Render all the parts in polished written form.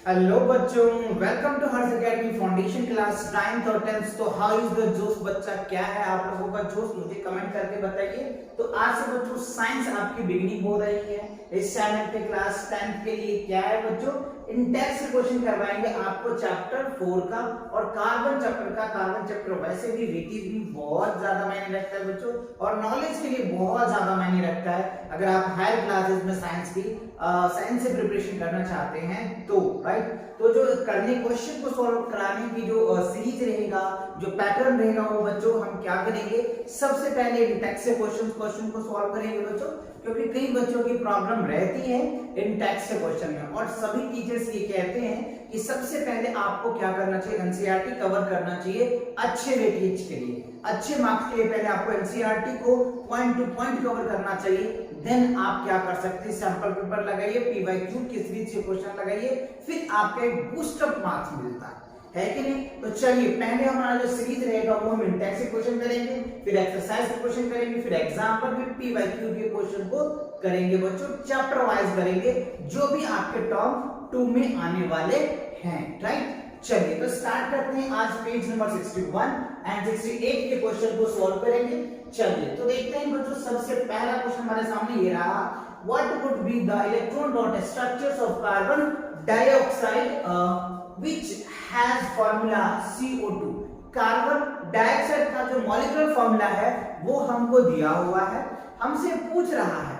Hello बच्चों, welcome to Harsh academy foundation class 9th और 10th। तो हाउ इज द जोश बच्चा, क्या है आप लोगों का जोश, मुझे कमेंट करके बताइए। तो आज से बच्चों साइंस आपकी बिगिनिंग हो रही है। इस चैनल पे क्लास 10th के लिए क्या है बच्चों, इंडेक्स से क्वेश्चन करवाएंगे आपको चैप्टर 4 का और कार्बन चैप्टर का। कार्बन चैप्टर वैसे भी वेटेज भी बहुत ज्यादा मायने रखता है बच्चों, और नॉलेज के लिए बहुत ज्यादा मायने रखता है। अगर आप हायर क्लासेस में साइंस से प्रिपरेशन करना चाहते हैं तो राइट। तो जो करने क्वेश्चन को सॉल्व कराने की जो सीरीज रहेगा, जो पैटर्न रहेगा, वो बच्चों हम क्या करेंगे, सबसे पहले इंडेक्स से क्वेश्चन को सॉल्व करेंगे बच्चों, क्योंकि कई बच्चों की प्रॉब्लम रहती है इंडेक्स से क्वेश्चन में। और सभी टीचर्स ये कहते हैं कि सबसे पहले आपको क्या करना चाहिए, एनसीईआरटी कवर करना चाहिए अच्छे वेटेज के लिए, अच्छे मार्क्स के लिए। पहले आपको एनसीईआरटी को पॉइंट टू पॉइंट कवर करना चाहिए, देन आप क्या कर सकते हैं, सैंपल पेपर लगाइए, पीवाईक्यू की सीरीज से क्वेश्चन लगाइए, फिर आपका एक बूस्ट अप मार्क्स मिलता है कि नहीं। तो चलिए पहले हमारा जो सीरीज रहेगा वो हम इंडेक्स से क्वेश्चन करेंगे, फिर एक्सरसाइज से क्वेश्चन करेंगे, फिर एग्जाम्पल, फिर पीवाईक्यू के क्वेश्चन को करेंगे बच्चों, चैप्टर वाइज करेंगे जो भी आपके टॉप 2 में आने वाले हैं, राइट। चलिए तो स्टार्ट करते हैं। आज पेज नंबर 61 एंड 68 के क्वेश्चन को सॉल्व करेंगे। चलिए तो देखते हैं बच्चों, सबसे पहला क्वेश्चन हमारे सामने ये रहा, what would be the electron dot structures of carbon dioxide which has formula CO2। Carbon dioxide का जो मॉलिक्यूलर फार्मूला है वो हमको दिया हुआ है, हमसे पूछ रहा है,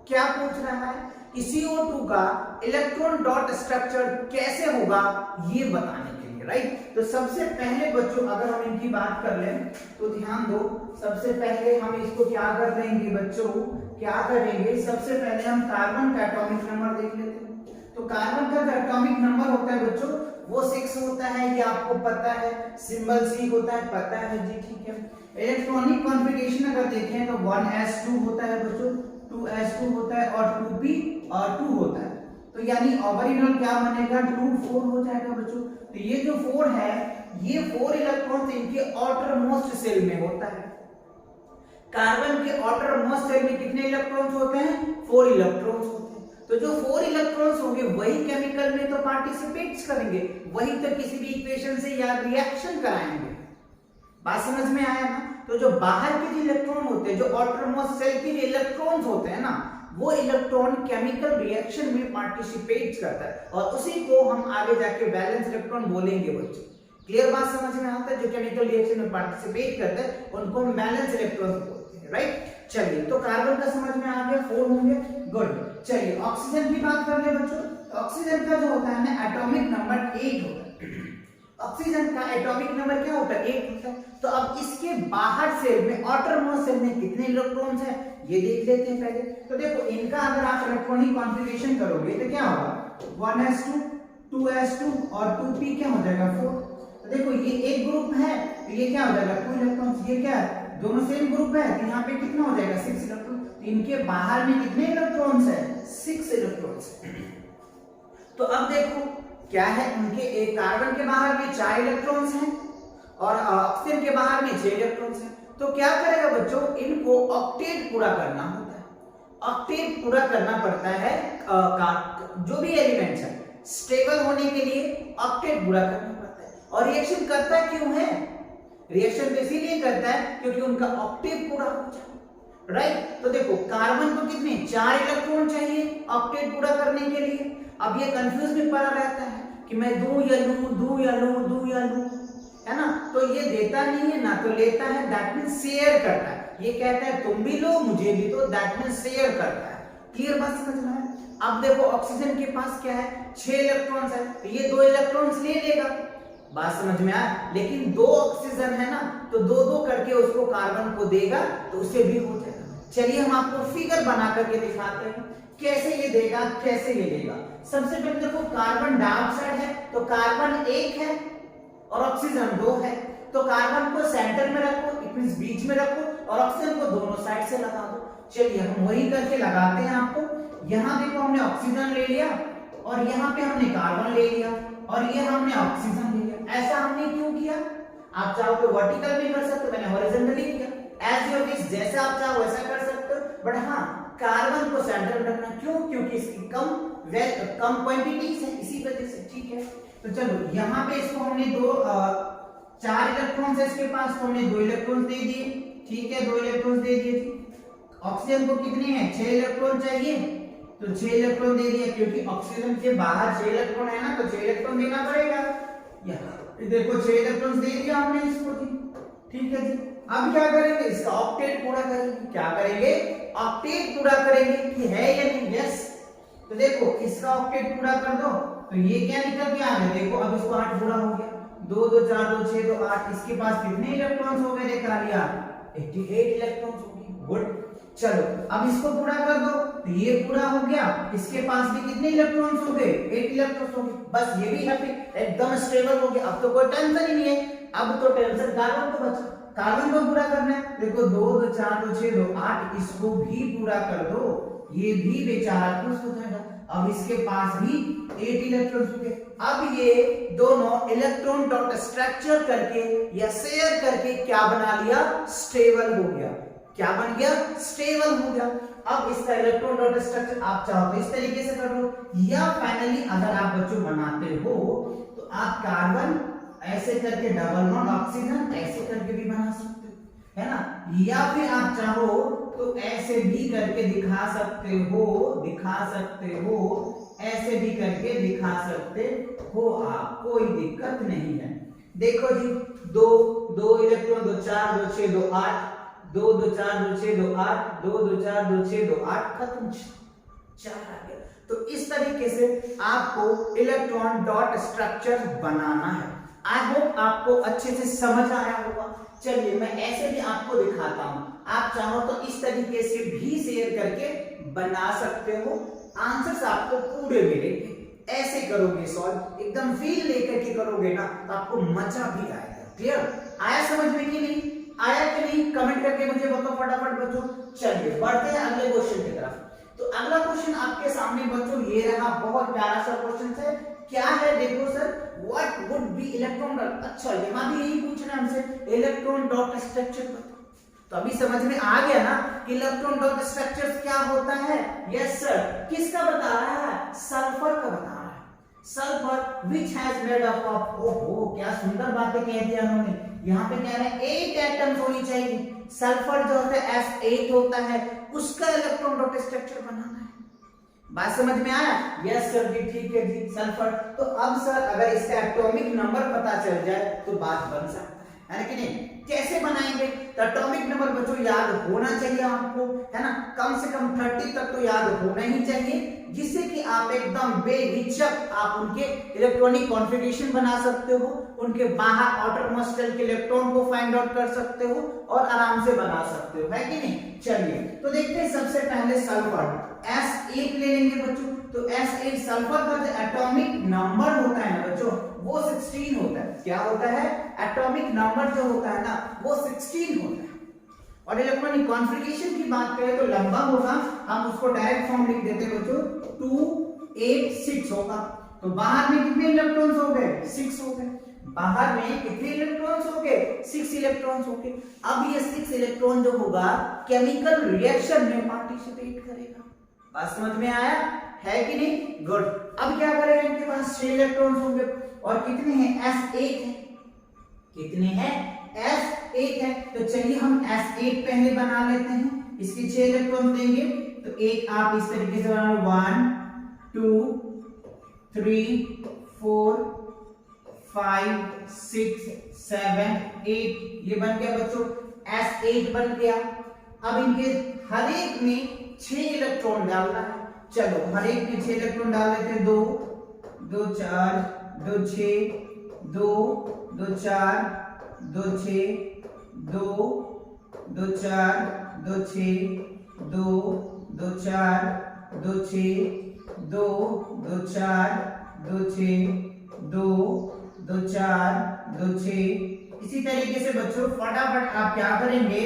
क्या पूछ रहा है कि CO2 का इलेक्ट्रॉन डॉट स्ट्रक्चर कैसे होगा ये बताने के लिए, राइट। तो सबसे पहले बच्चों अगर हम इनकी बात कर लें तो ध्यान दो, सबसे पहले हम इसको क्या कर देंगे बच्चों, क्या करेंगे, सबसे पहले हम कार्बन का एटॉमिक नंबर देख लेते हैं। तो कार्बन का जो एटॉमिक नंबर होता है बच्चों वो 6 होता है, ये आपको पता है, सिंबल C होता है, पता है जी, ठीक है। इलेक्ट्रॉनिक कॉन्फ़िगरेशन अगर देखें तो 1s2 होता है बच्चों, 2s2 होता है और 2p2 होता है। तो यानी ओरिजिनल क्या बनेगा, 2 4 हो जाएगा बच्चों। तो ये जो 4 है, ये 4 इलेक्ट्रॉन इनके आउटर मोस्ट सेल में होता है। कार्बन के आउटर मोस्ट सेल में कितने इलेक्ट्रॉन्स होते हैं, 4 इलेक्ट्रॉन्स होते हैं। तो जो 4 इलेक्ट्रॉन्स होंगे वही केमिकल में तो पार्टिसिपेट्स करेंगे, वही तो किसी भी इक्वेशन से या रिएक्शन कराएंगे। बात समझ में आया ना। तो जो बाहर के जो इलेक्ट्रॉन होते हैं, जो आउटर मोस्ट सेल के जो इलेक्ट्रॉन्स होते हैं ना, वो इलेक्ट्रॉन केमिकल रिएक्शन में पार्टिसिपेट करता है, और उसी को हम आगे जाके बैलेंस इलेक्ट्रॉन बोलेंगे बच्चों। क्लियर बात समझ में आता है। जो केमिकल रिएक्शन में पार्टिसिपेट करते हैं उनको हम बैलेंस इलेक्ट्रॉन बोलते हैं, राइट। चलिए तो कार्बन का समझ में आ गया, 4 होंगे, गुड। चलिए ऑक्सीजन की बात कर ले बच्चों। तो ऑक्सीजन का जो होता है ना एटॉमिक नंबर 8 होता है। ऑक्सीजन का एटॉमिक नंबर क्या होता है, 8 होता है। तो अब इसके बाहर सेल में, आउटर मोस्ट सेल में कितने इलेक्ट्रॉन्स हैं ये देख लेते हैं पहले। तो देखो इनका अगर आप इलेक्ट्रॉनिक कॉन्फ़िगरेशन करोगे तो क्या होगा, 1s2 2s2 और 2p क्या हो जाएगा, 4। तो देखो ये एक ग्रुप है, तो ये क्या हो जाएगा, 2 इलेक्ट्रॉन्स, ये क्या है, दोनों सेम ग्रुप है, तो यहाँ पे कितना हो जाएगा, 6 इलेक्ट्रॉन। तो इनके बाहर में कितने इलेक्ट्रॉन्स है, 6 इलेक्ट्रॉन्स। तो अब देखो क्या है, उनके कार्बन के बाहर में 4 इलेक्ट्रॉन्स हैं और ऑक्सीजन के बाहर में 6 इलेक्ट्रॉन्स हैं। तो क्या करेगा बच्चों, इनको ऑक्टेट पूरा करना होता है। ऑक्टेट पूरा करना पड़ता है, जो भी एलिमेंट्स है स्टेबल होने के लिए ऑक्टेट पूरा करना पड़ता है। और रिएक्शन करता क्यों है, रिएक्शन तो इसीलिए करता है क्योंकि उनका ऑक्टेट पूरा हो जाए, राइट। तो देखो कार्बन को कितने 4 इलेक्ट्रॉन चाहिए ऑक्टेट पूरा करने के लिए। अब ये कंफ्यूज में पड़ा रहता है कि मैं दूं या लूं, है ना। तो ये देता नहीं है ना तो लेता है, दैट मींस शेयर करता है। ये कहता है तुम भी लो मुझे भी दो, दैट मींस शेयर करता है। क्लियर बात समझ में है। अब देखो ऑक्सीजन के पास क्या है, 6 इलेक्ट्रॉन्स है, तो ये 2 इलेक्ट्रॉन्स ले लेगा। बात समझ में आया। लेकिन 2 ऑक्सीजन है ना, तो 2-2 करके उसको कार्बन को देगा तो उसे भी हो जाएगा। चलिए हम आपको फिगर बना करके दिखाते हैं कैसे ये देगा, कैसे ये देगा। सबसे पहले देखो कार्बन डाइऑक्साइड है, तो कार्बन 1 है और ऑक्सीजन 2 है। तो कार्बन को सेंटर में रखो, इट मींस बीच में रखो, और ऑक्सीजन को दोनों साइड से लगा दो। चलिए हम वही करके लगाते हैं आपको। यहाँ देखो हमने ऑक्सीजन ले लिया और यहाँ पे हमने कार्बन ले लिया और ये हमने ऑक्सीजन ले लिया। ऐसा हमने क्यों किया, आप चाहो तो वर्टिकल भी कर सकते हो, मैंने हॉरिजॉन्टली किया। एज योर विश, जैसा आप चाहो वैसा कर सकते हो। बट हाँ कार्बन को सेंटर रखना, क्यों? क्योंकि इसकी कम क्वांटिटीज है, इसी वजह से। ठीक है, तो चलो यहाँ पे इसको हमने 4 इलेक्ट्रॉन्स है इसके पास, तो हमने 2 इलेक्ट्रॉन्स दे दिए। ठीक है, 2 इलेक्ट्रॉन्स दे दिए। ऑक्सीजन को कितने हैं? 6 इलेक्ट्रॉन चाहिए, तो 6 इलेक्ट्रॉन दे दिया, क्योंकि ऑक्सीजन के बाहर 6 इलेक्ट्रॉन है ना, तो 6 इलेक्ट्रॉन देना पड़ेगा। यहाँ देखो 6 इलेक्ट्रॉन दे दिया हमने इसको जी। ठीक है जी, अब क्या करेंगे? इसका ऑक्टेट पूरा करेंगे। क्या करेंगे? ऑक्टेट पूरा करेंगे कि है या नहीं? यस। तो देखो इसका ऑक्टेट पूरा कर दो, तो ये क्या निकल के आ गया? देखो अब इसको 8 पूरा हो गया। 2 2 4 2 6 2 8, इसके पास कितने इलेक्ट्रॉन्स हो गए? देखा लिया, 88 इलेक्ट्रॉन्स हो गए। गुड। चलो अब इसको पूरा कर दो, तो ये पूरा हो गया। इसके पास भी कितने इलेक्ट्रॉन्स हो गए? 8 इलेक्ट्रॉन्स हो गए। बस ये भी हैप्पी, एकदम स्टेबल हो गया। अब तो कोई टेंशन ही नहीं है। अब तो टेंशन कार्बन को बचा, कार्बन को पूरा करना है। देखो 2 2 4 2 6 2 8, इसको भी पूरा कर दो, ये भी बेचारा खुश हो जाएगा। अब इसके पास भी 8 इलेक्ट्रॉन्स हो गए। अब ये दोनों इलेक्ट्रॉन डॉट स्ट्रक्चर करके या शेयर करके क्या बना लिया? स्टेबल हो गया। क्या बन गया? स्टेबल हो गया। अब इसका इलेक्ट्रॉन डॉट स्ट्रक्चर आप चाहो तो इस तरीके से कर लो, या फाइनली अगर आप बच्चों बनाते हो तो आप कार्बन ऐसे करके डबल बॉन्ड ऑक्सीजन ऐसे करके भी बना सकते हो, है ना? या फिर आप चाहो तो ऐसे भी करके दिखा सकते हो, ऐसे भी करके दिखा सकते हो आप, कोई दिक्कत नहीं है। देखो जी, 2 इलेक्ट्रॉन 2 4 2 6 2 8, 2 2 4 2 6 2 8, 2 2 4 2 6 2 8, खत्म, 4 आ गया। तो इस तरीके से आपको इलेक्ट्रॉन डॉट स्ट्रक्चर बनाना है। आई होप आपको अच्छे से समझ आया होगा। चलिए मैं ऐसे भी आपको दिखाता हूं, आप चाहो तो इस तरीके से भी शेयर करके बना सकते हो। आंसर्स आपको पूरे मिलेंगे। ऐसे करोगे सॉल्व, एकदम फील लेकर के करोगे ना, तो आपको मजा भी आएगा। क्लियर? आया समझ में कि नहीं आया कि नहीं? कमेंट करके मुझे बताओ फटाफट बच्चों। चलिए बढ़ते हैं अगले क्वेश्चन की तरफ। तो अगला क्वेश्चन आपके सामने बच्चों ये रहा, बहुत प्यारा सा क्वेश्चन है। क्या है? देखो sir, what would be electron dot, अच्छा यहाँ भी यही पूछना है हमसे, इलेक्ट्रॉन डॉट स्ट्रक्चर बताओ। तो अभी समझ में आ गया ना कि इलेक्ट्रॉन डॉट स्ट्रक्चर क्या होता है? Yes sir. किसका बता रहा है? सल्फर का बता रहा है। Sulphur which has made up of, ओहो क्या सुंदर बातें कह दिया उन्होंने। यहाँ पे कह रहे हैं 8 एटम्स होनी चाहिए। सल्फर जो होता है S8 होता है, उसका इलेक्ट्रॉन डॉट स्ट्रक्चर बनाना है। बात समझ में आया? यस सर जी, ठीक है जी। सल्फर, तो अब सर अगर इसका एटॉमिक नंबर पता चल जाए तो बात बन सकता है कि नहीं? कैसे बनाएंगे? तो एटॉमिक नंबर बच्चों याद होना चाहिए आपको, है ना? कम से कम 30 तक तो याद होना ही चाहिए, जिससे कि आप एकदम बेहिचक आप उनके इलेक्ट्रॉनिक कॉन्फ़िगरेशन बना सकते हो, उनके बाहर आउटर मोस्ट शेल के इलेक्ट्रॉन को फाइंड आउट कर सकते हो और आराम से बना सकते हो, है कि नहीं? चलिए तो देखते हैं सबसे पहले सल्फर S8 ले लेंगे बच्चों। तो S8 सल्फर का जो एटॉमिक नंबर होता है ना बच्चों, वो 16 होता है। क्या होता है? एटॉमिक नंबर जो होता है ना, वो 16 होता है। और इलेक्ट्रॉनिक कॉन्फ़िगरेशन की बात करें तो लंबा होगा, हम उसको डायरेक्ट फॉर्म लिख देते हैं बच्चों, 286 होगा। तो बाहर में कितने इलेक्ट्रॉन्स हो गए? 6 हो गए। बाहर में कितने इलेक्ट्रॉन्स हो गए? 6 इलेक्ट्रॉन्स हो गए। अब ये 6 इलेक्ट्रॉन जो होगा केमिकल रिएक्शन में पार्टिसिपेट करेगा। बात समझ में आया है कि नहीं? गुड। अब क्या करेगा? इनके पास 6 इलेक्ट्रॉन्स होंगे और कितने हैं? S8 है। कितने हैं? S8 है। तो चलिए हम S8 पहले बना लेते हैं। इसके 6 इलेक्ट्रॉन देंगे, तो एक आप इस तरीके से बना लो, 1 2 3 4 5 6 7 8, ये बन गया बच्चों, S8 बन गया। अब इनके हर एक में 6 इलेक्ट्रॉन डालना है। चलो हर एक में 6 इलेक्ट्रॉन डाल देते हैं। 2 2 4 2 6 2 2 4 2 6 2 2 4 2 6 2 2 4 2 6 2 2 4 2 6 2 2 4 2 6। इसी तरीके से बच्चों फटाफट आप क्या करेंगे?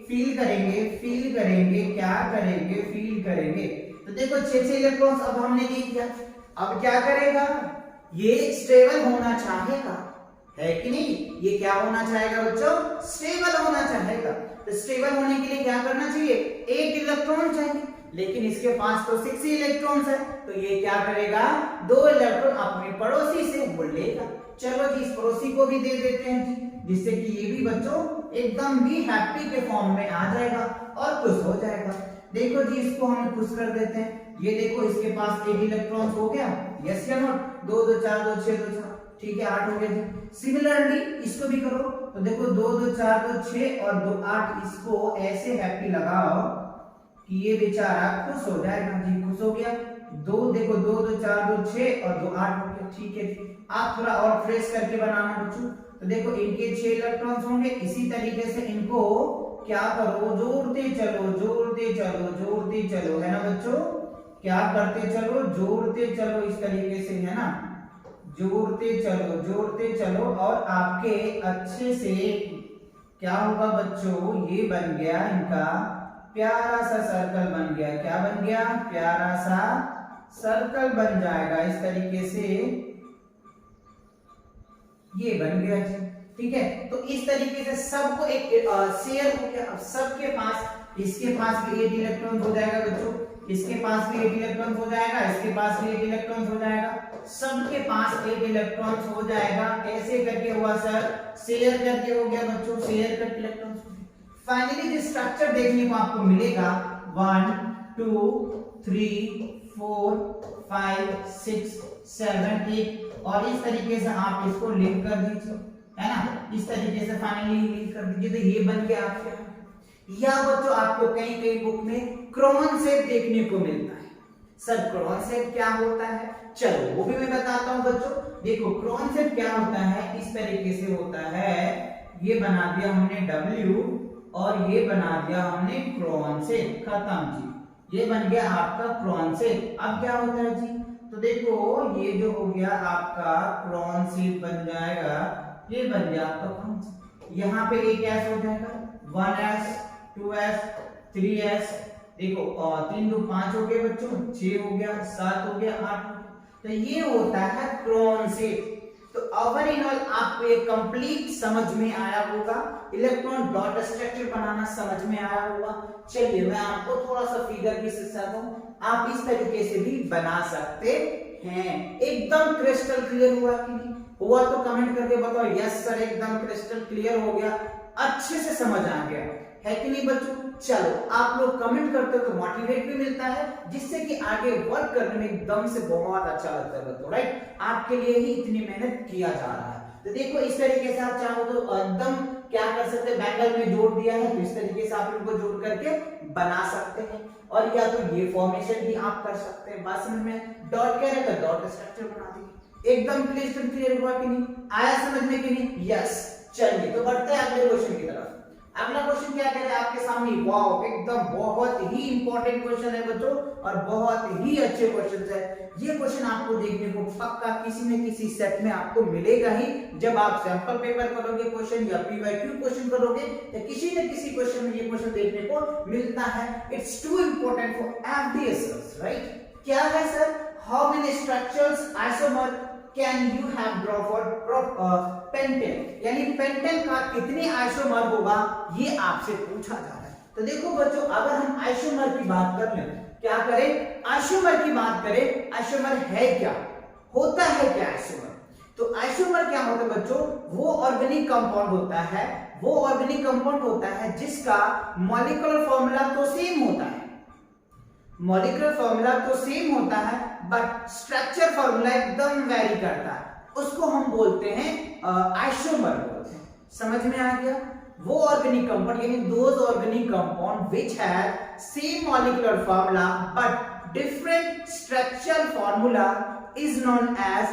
फील करेंगे, फील करेंगे, क्या करेंगे? फील करेंगे। तो देखो 6 इलेक्ट्रॉन्स अब हमने दे दिया। अब क्या करेगा? ये स्टेबल होना चाहेगा, है कि नहीं? ये क्या होना चाहेगा बच्चों? स्टेबल होना चाहेगा। तो स्टेबल होने के लिए क्या करना चाहिए? 8 इलेक्ट्रॉन चाहिए। लेकिन इसके पास तो 6 ही इलेक्ट्रॉन्स है, तो ये क्या करेगा, 2 इलेक्ट्रॉन अपने पड़ोसी से मोल लेगा। चलो जी, इस पड़ोसी को भी दे देते हैं जी, जिससे कि ये भी बच्चों एकदम भी हैप्पी के फॉर्म में आ जाएगा और खुश हो जाएगा। देखो जी, इसको हम खुश कर देते हैं। ये देखो, इसके पास 8 इलेक्ट्रॉन्स हो गया, यस या नॉट, 2 2 4 2 6 2 4, ठीक है, 8 हो गया जी। सिमिलरली इसको भी करो, तो देखो 2 2 4 2 6 और 2 8, इसको ऐसे हैप्पी लगाओ कि ये बेचारा खुश हो जाएगा जी, खुश हो गया। 2 देखो 2 2 4 2 6 और 2 8 हो गया, ठीक है जी। आप थोड़ा और फ्रेश करके बनाना बच्चों, तो देखो इनके 6 इलेक्ट्रॉन्स होंगे, इसी तरीके से इनको क्या करो, जोड़ते चलो जोड़ते चलो जोड़ते चलो, है ना बच्चों, क्या करते चलो, जोड़ते चलो, इस तरीके से, है ना, जोड़ते चलो और आपके अच्छे से क्या होगा बच्चों, ये बन गया इनका प्यारा सा सर्कल बन गया। क्या बन गया, प्यारा सा सर्कल बन जाएगा, इस तरीके से ये बन गया जी, ठीक है। तो इस तरीके से सबको एक शेयर हो गया। अब सबके पास, इसके पास भी 8 इलेक्ट्रॉन हो जाएगा बच्चों, इसके पास भी 8 इलेक्ट्रॉन हो जाएगा, इसके पास भी 8 इलेक्ट्रॉन हो जाएगा, सबके पास 8 इलेक्ट्रॉन हो जाएगा। कैसे करके हुआ सर, शेयर करके हो गया बच्चों, शेयर करके इलेक्ट्रॉन। फाइनली जो स्ट्रक्चर देखने को आपको मिलेगा 1 2 3 4 5 6 7 8, और इस तरीके से आप इसको लिंक कर दीजिए, है ना, इस तरीके से फाइनली लिंक कर दीजिए, तो ये बन गया आपके। या बच्चों आपको कहीं कहीं बुक में क्रॉन शेप देखने को मिलता है। सर क्रॉन शेप क्या होता है, चलो वो भी मैं बताता हूं बच्चों। देखो क्रॉन शेप क्या होता है, इस तरीके से होता है, ये बना दिया हमने W और ये बना दिया हमने क्रॉन शेप, खत्म जी, ये बन गया आपका क्रॉन शेप। अब क्या होता है जी, तो देखो ये जो हो गया आपका क्रॉन शेप बन जाएगा, ये बन गया आपका क्रॉन शेप। यहाँ पे एक ऐस हो जाएगा, 1s 2s 3s, देखो 3 2 5 हो गए बच्चों, 6 हो गया, 7 हो गया, 8 हो गया, तो ये होता है क्रॉन शेप। तो ओवर इन ऑल आपको ये कंप्लीट समझ में आया होगा, इलेक्ट्रॉन डॉट स्ट्रक्चर बनाना समझ में आया होगा। चलिए मैं आपको थोड़ा सा फिगर भी सिखाता हूं, आप इस तरीके से भी बना सकते हैं। एकदम क्रिस्टल क्लियर हुआ कि नहीं हुआ, तो कमेंट करके बताओ यस सर एकदम क्रिस्टल क्लियर हो गया, अच्छे से समझ आ गया, है कि नहीं बच्चों। चलो आप लोग कमेंट करते हो तो मोटिवेट भी मिलता है, जिससे कि आगे वर्क करने में एकदम से बहुत अच्छा लगता है बच्चों, राइट। आपके लिए ही इतनी मेहनत किया जा रहा है। तो देखो इस तरीके से आप चाहो तो एकदम क्या कर सकते हैं, बैंगल में जोड़ दिया है, तो इस तरीके से आप इनको जोड़ करके बना सकते हैं। और या तो ये फॉर्मेशन भी आप कर सकते हैं। बात समझ में, डॉट कह रहे तो डॉट स्ट्रक्चर बना दिए। एकदम क्लियर हुआ कि नहीं, आया समझ में कि नहीं, यस। चलिए तो बढ़ते हैं अगले क्वेश्चन की तरफ। अगला क्वेश्चन क्या कह रहा है आपके सामने, वाओ एकदम बहुत ही इंपॉर्टेंट क्वेश्चन है बच्चों, और बहुत ही अच्छे क्वेश्चन है। ये क्वेश्चन आपको देखने को पक्का किसी न किसी सेट में आपको मिलेगा ही, जब आप सैंपल पेपर करोगे क्वेश्चन या पीवाईक्यू क्वेश्चन करोगे, तो किसी न किसी क्वेश्चन में ये क्वेश्चन देखने को मिलता है। It's two important for FDS, right. क्या है sir, how many structures isomer can you have draw for pentane, यानी पेंटेन का कितने आइसोमर होगा, ये आपसे पूछा जा रहा है। तो देखो बच्चों, अगर हम आइसोमर की बात कर लें, क्या करें, आइसोमर की बात करें, आइसोमर है क्या, होता है क्या आइसोमर। तो आइसोमर क्या होता है बच्चों, वो ऑर्गेनिक कंपाउंड होता है, वो ऑर्गेनिक कंपाउंड होता है जिसका मॉलिक्यूलर फॉर्मूला तो सेम होता है, मॉलिक्यूलर फॉर्मूला तो सेम होता है, बट स्ट्रक्चर फॉर्मूला एकदम वेरी करता है, उसको हम बोलते हैं आइसोमर बोलते हैं। समझ में आ गया, वो ऑर्गेनिक कंपाउंड यानी those organic compound which have same molecular formula but different structure formula is known as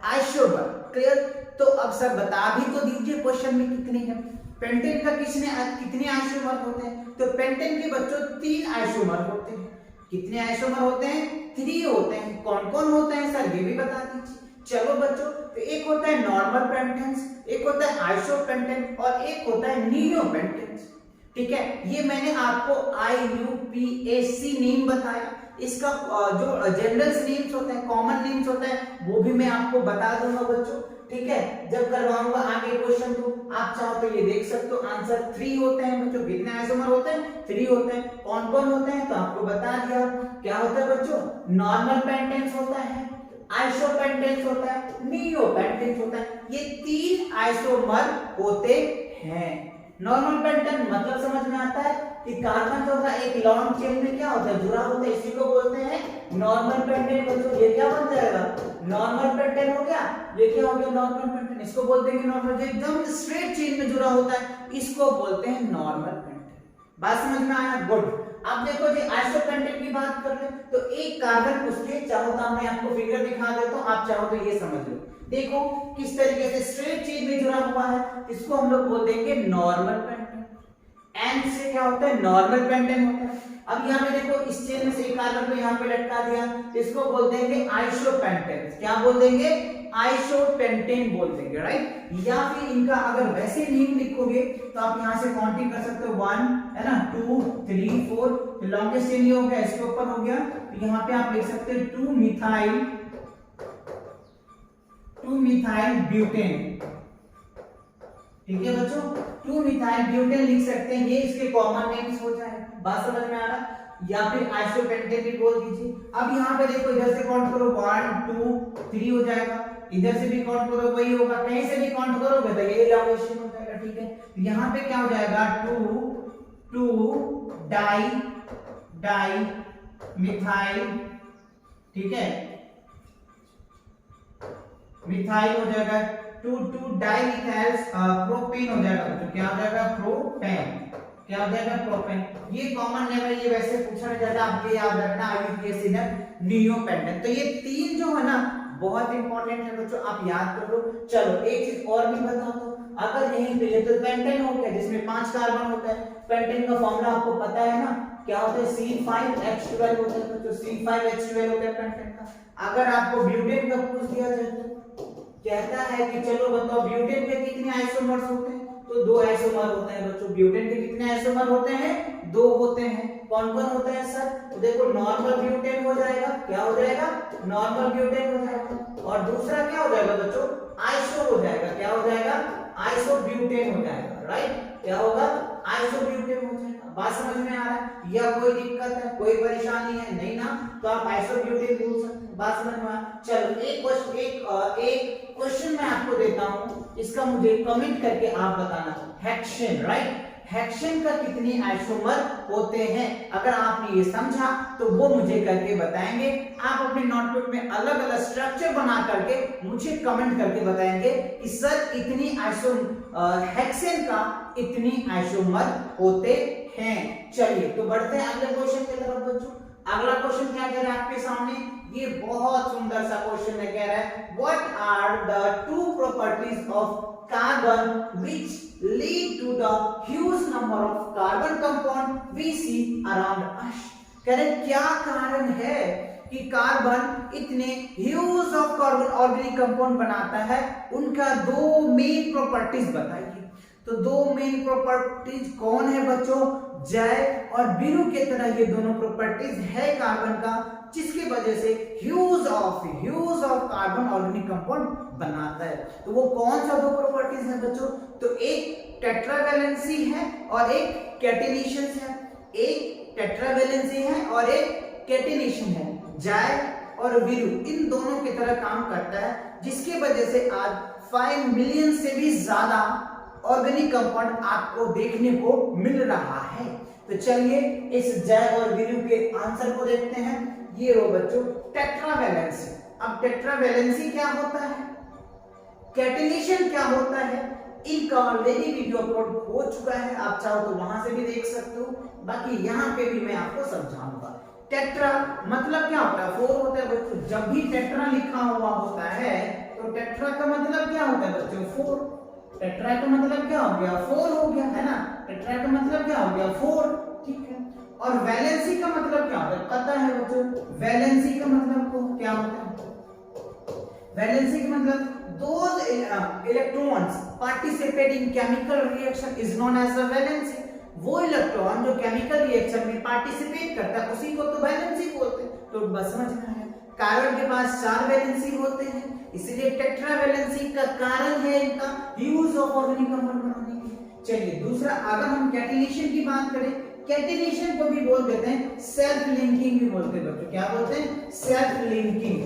isomer. Clear. तो अब सर बता भी तो दीजिए क्वेश्चन में कितने हैं, पेंटेन का कितने आइसोमर होते हैं। तो पेंटेन के बच्चों 3 आइसोमर होते हैं। कितने आइसोमर होते हैं, 3 होते हैं। कौन कौन होते हैं सर, ये भी बता दीजिए। चलो बच्चों, तो एक होता है नॉर्मल पेंटेन्स, एक होता है आइसोपेंटेन और एक होता है नियोपेंटेन्स। ठीक है, ये मैंने आपको IUPAC नेम बताया, इसका जो जनरल नेम्स होते हैं, कॉमन नेम्स होते हैं, वो भी मैं आपको बता दूंगा बच्चों। ठीक है, जब करवाऊंगा आगे क्वेश्चन तो आप चाहो तो ये देख सकते हो। आंसर 3 होते हैं बच्चों। कितने आइसोमर होते हैं? 3 होते हैं। कौन कौन होते हैं तो आपको बता दिया। क्या होता है बच्चों? नॉर्मल पेंटेन्स होता है, आइसोपेंटेन्स होता है, नियोपेंटेन्स होता है। ये 3 आइसोमर होते हैं। नॉर्मल पेंटेन मतलब समझ में आता है कि कार्बन जो है एक लॉन्ग चेन में क्या होता है, जुड़ा होता है, इसी को बोलते हैं नॉर्मल पेंटेन। बच्चों ये क्या बन जाएगा? नॉर्मल पेंटेन हो गया। ये क्या हो गया? Normal pentane. इसको बोलते हैं नॉर्मल, जो एकदम स्ट्रेट चेन में जुड़ा होता है, इसको बोलते हैं नॉर्मल पेंटेन। बात समझ में आया? गुड। अब देखो जी, आइसोपेंटेन की बात कर ले तो एक कार्बन उसके, चाहो तो मैं आपको फिगर दिखा देता हूं, आप चाहो तो ये समझ लो। देखो किस तरीके से स्ट्रेट चेन में जुड़ा हुआ है, इसको हम लोग बोल देंगे नॉर्मल पेंटेन। एन से क्या होता है? नॉर्मल पेंटेन होता है। अब यहाँ पे देखो इस चेन में से एक कार्बन को यहाँ पे लटका दिया, इसको बोल देंगे आइसोपेंटेन। क्या बोल देंगे? आइसोपेंटेन बोल देंगे, राइट। या फिर इनका अगर वैसे नेम लिखोगे तो आप यहाँ से काउंटिंग कर सकते हो, 1 है ना, 2 3 4, तो लॉन्गेस्ट चेन ये हो गया, इसके ऊपर हो गया, तो यहाँ पे आप लिख सकते हो 2 मिथाइल ब्यूटेन। ठीक है बच्चों, 2 मिथाइल ब्यूटेन लिख सकते हैं, ये इसके कॉमन नेम्स हो जाए। बात समझ में आ रहा? या फिर आइसोपेंटेन भी बोल दीजिए। अब यहाँ पे देखो, इधर से काउंट करो, 1 2 3 हो जाएगा, इधर से भी काउंट करो, वही होगा, कहीं से भी काउंट करोगे तो ये इलॉन्गेशन हो जाएगा। ठीक है, यहाँ पे क्या हो जाएगा? 2 डाई मिथाइल, ठीक है, मिथाइल हो जाएगा, 2 डाई मिथाइल प्रोपेन हो जाएगा। तो क्या हो जाएगा? प्रोपेन। क्या हो जाएगा? प्रोपेन। ये कॉमन नेम है, ये वैसे पूछा नहीं जाता, आप ये याद रखना, IUPAC नेम नियोपेंटेन। तो ये 3 जो है ना बहुत इंपॉर्टेंट है बच्चों, आप याद कर लो। चलो एक चीज और भी बता दो, अगर यहीं पे तो पेंटेन हो गया जिसमें 5 कार्बन होता है। पेंटेन का फॉर्मूला आपको पता है ना, क्या होता है? C5H12 होता है बच्चों, C5H12 होता है पेंटेन का। अगर आपको ब्यूटेन का पूछ दिया जाए तो कहता है कि चलो बताओ ब्यूटेन के कितने आइसोमर्स होते हैं, तो 2 आइसोमर होते हैं बच्चों। ब्यूटेन के कितने आइसोमर होते हैं? 2 होते हैं। कौन कौन होते हैं सर? तो देखो नॉर्मल ब्यूटेन हो जाएगा, क्या हो जाएगा? नॉर्मल ब्यूटेन हो जाएगा, और दूसरा क्या हो जाएगा बच्चों? आइसो हो जाएगा। क्या हो जाएगा? आइसोब्यूटेन हो जाएगा, राइट। क्या होगा? आइसोब्यूटेन हो जाएगा। बात समझ में आ रहा है? या कोई दिक्कत है, कोई परेशानी है? नहीं ना, तो आप आइसोब्यूटेन बोल सकते हैं। बात समझ में आ? चलो एक क्वेश्चन मैं आपको देता हूं, इसका मुझे कमेंट करके आप बताना। हेक्सेन, राइट, हेक्सेन का कितने आइसोमर होते हैं? अगर आपने ये समझा तो वो मुझे करके बताएंगे। आप अपने नोटबुक में अलग अलग स्ट्रक्चर बना करके मुझे कमेंट करके बताएंगे कि सर इतनी हेक्सेन का इतनी आइसोमर होते हैं। चलिए तो बढ़ते हैं अगले क्वेश्चन की तरफ बच्चों। अगला क्वेश्चन क्या कह रहा है आपके सामने? ये बहुत सुंदर सा क्वेश्चन है, कह रहा है what are the 2 properties of carbon which lead to the huge number of carbon compound we see around us। कह रहे क्या कारण है कि कार्बन इतने huge of carbon organic compound बनाता है? उनका 2 मेन प्रॉपर्टीज बताइए। तो 2 मेन प्रॉपर्टीज कौन है बच्चों? जय और बीरू के तरह ये दोनों प्रॉपर्टीज है कार्बन का, जिसकी वजह से huge of carbon organic compound बनाता है। तो वो कौन सा 2 प्रॉपर्टीज है बच्चों? तो एक टेट्रावैलेंसी है और एक कैटेनेशन है। एक टेट्रावैलेंसी है और एक कैटेनेशन है। जाय और वीरू इन दोनों की तरह काम करता है, जिसकी वजह से आज 5 मिलियन से भी ज्यादा ऑर्गेनिक कंपाउंड आपको देखने को मिल रहा है। तो चलिए इस जय और वीरू के आंसर को देखते हैं। ये रो बच्चों टेट्रावैलेंसी। अब टेट्रावैलेंसी क्या होता है, कैटेनेशन क्या होता है, इनका ऑलरेडी वीडियो अपलोड हो चुका है, आप चाहो तो वहां से भी देख सकते हो। बाकी यहाँ पे भी मैं आपको समझाऊंगा। टेट्रा मतलब क्या होता है? 4 होता है बच्चों। जब भी टेट्रा लिखा हुआ होता है तो टेट्रा का मतलब क्या होता है बच्चों? 4। टेट्रा का मतलब क्या हो गया? 4 हो गया, है ना। टेट्रा का मतलब क्या हो गया? 4, ठीक है। और वैलेंसी का मतलब क्या होता है? पता है बच्चों, वैलेंसी का मतलब को क्या होता है? वैलेंसी का मतलब those electrons participate in chemical reaction is known as a valency। वो इलेक्ट्रॉन जो केमिकल रिएक्शन में पार्टिसिपेट करता है उसी को तो वैलेंसी बोलते हैं। तो बस समझ में आया, कार्बन के पास 4 वैलेंसी होते हैं, इसलिए टेट्रा वैलेंसी का कारण है इनका यूज ऑफ ऑर्गेनिक कंपाउंड बनाने के। चलिए दूसरा, अगर हम कैटिनेशन की बात करें, कैटिनेशन को भी बोल देते हैं सेल्फ लिंकिंग भी बोलते हैं बच्चों। क्या बोलते हैं? Self linking.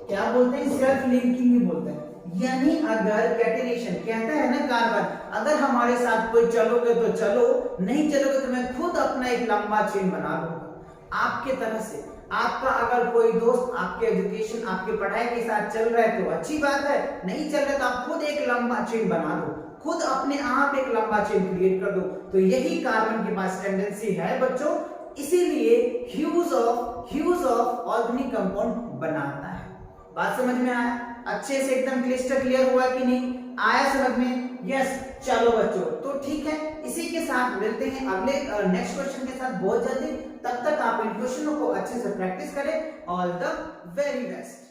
क्या बोलते हैं? सेल्फ लिंकिंग भी बोलते हैं। यानी अगर कैटिनेशन कहता है ना कार्बन, अगर हमारे साथ कोई चलोगे तो चलो, नहीं चलोगे तो मैं खुद अपना एक लंबा चेन बना लूंगा आपके तरह से। आपका अगर कोई दोस्त आपके एजुकेशन, आपके पढ़ाई के साथ चल रहा है तो अच्छी बात है, नहीं चल रहा तो आप खुद एक लंबा चेन बना दो, खुद अपने आप एक लंबा चेन क्रिएट कर दो। तो यही कार्बन के पास टेंडेंसी है बच्चों, इसीलिए ह्यूज ऑफ ऑर्गेनिक कंपाउंड बनाता है। बात समझ में आया? अच्छे से एकदम क्लिस्टर क्लियर हुआ कि नहीं? आया समझ में? यस। चलो बच्चों, तो ठीक है, इसी के साथ मिलते हैं अगले नेक्स्ट क्वेश्चन के साथ बहुत जल्दी। तब तक आप इन क्वेश्चनों को अच्छे से प्रैक्टिस करें। All the very best.